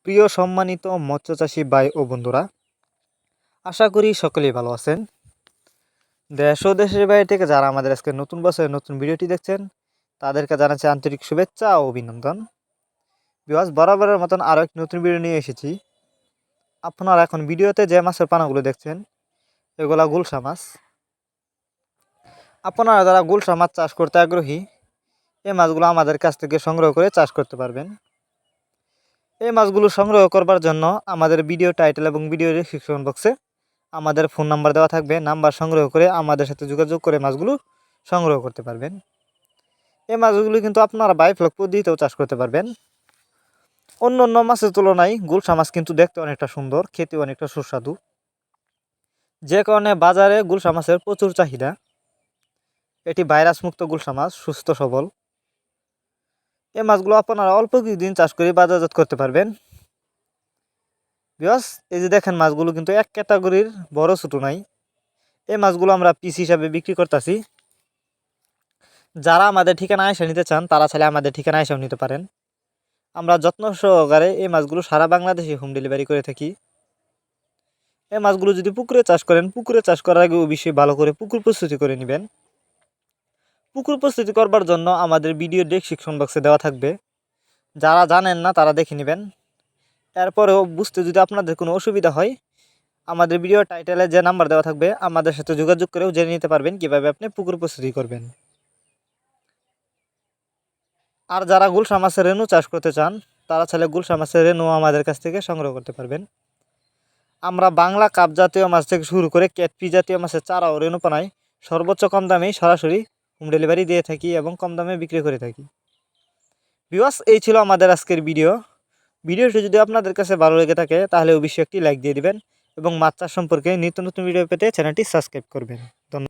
প্রিয় সম্মানিত মৎস্যচাষী ভাই ও বন্ধুরা, আশা করি সকলেই ভালো আছেন। দেশ ও দেশের বাইরে থেকে যারা আমাদের আজকে নতুন বছরের নতুন ভিডিওটি দেখছেন, তাদেরকে জানাচ্ছি আন্তরিক শুভেচ্ছা ও অভিনন্দন। বিকজ বরাবরের মতন আরও একটি নতুন ভিডিও নিয়ে এসেছি। আপনারা এখন ভিডিওতে যে মাছের পানাগুলো দেখছেন, এগুলা গুলশা মাছ। আপনারা যারা গুলশা মাছ চাষ করতে আগ্রহী, এই মাছগুলো আমাদের কাছ থেকে সংগ্রহ করে চাষ করতে পারবেন। এই মাছগুলো সংগ্রহ করবার জন্য আমাদের ভিডিও টাইটেল এবং ভিডিও ডেসক্রিপশন বক্সে আমাদের ফোন নাম্বার দেওয়া থাকবে। নাম্বার সংগ্রহ করে আমাদের সাথে যোগাযোগ করে মাছগুলো সংগ্রহ করতে পারবেন। এই মাছগুলো কিন্তু আপনারা বায়োফ্লক পদ্ধতিতেও চাষ করতে পারবেন। অন্য অন্য মাছের তুলনায় গুলশা মাছ কিন্তু দেখতে অনেকটা সুন্দর, খেতে অনেকটা সুস্বাদু, যে কারণে বাজারে গুলশা মাছের প্রচুর চাহিদা। এটি ভাইরাস মুক্ত গুলশা মাছ, সুস্থ সবল। এই মাছগুলো আপনারা অল্প কিছুদিন চাষ করে বাজারজাত করতে পারবেন। বিকজ এই যে দেখেন, মাছগুলো কিন্তু এক ক্যাটাগরির, বড় ছোটো নাই। এই মাছগুলো আমরা পিস হিসাবে বিক্রি করতেছি। যারা আমাদের ঠিকানা এসে নিতে চান, তারা চাইলে আমাদের ঠিকানা এসেও নিতে পারেন। আমরা যত্ন সহকারে এই মাছগুলো সারা বাংলাদেশে হোম ডেলিভারি করে থাকি। এই মাছগুলো যদি পুকুরে চাষ করেন, পুকুরে চাষ করার আগে অবশ্যই ভালো করে পুকুর প্রস্তুতি করে নেবেন। পুকুর প্রস্তুতি করবার জন্য আমাদের ভিডিও ডেসক্রিপশন বক্সে দেওয়া থাকবে। যারা জানেন না তারা দেখে নেবেন। এরপরেও বুঝতে যদি আপনাদের কোনো অসুবিধা হয়, আমাদের ভিডিও টাইটেলে যে নাম্বার দেওয়া থাকবে, আমাদের সাথে যোগাযোগ করেও জেনে নিতে পারবেন কীভাবে আপনি পুকুর প্রস্তুতি করবেন। আর যারা গুলশা মাছের রেণু চাষ করতে চান, তারা চাইলে গুলশা মাছের রেণু আমাদের কাছ থেকে সংগ্রহ করতে পারবেন। আমরা বাংলা কাপ জাতীয় মাছ থেকে শুরু করে ক্যাটফি জাতীয় মাছের চারা ও রেণু পানায় সর্বোচ্চ কম দামেই সরাসরি হোম ডেলিভারি দিয়ে থাকি এবং কম দামে বিক্রি করে থাকি। ভিউয়ার্স, এই ছিল আমাদের আজকের ভিডিওটি যদি আপনাদের কাছে ভালো লেগে থাকে, তাহলে অবশ্যই একটি লাইক দিয়ে দিবেন এবং মাছ চাষ সম্পর্কে নিত্য নতুন ভিডিও পেতে চ্যানেলটি সাবস্ক্রাইব করবেন। ধন্যবাদ।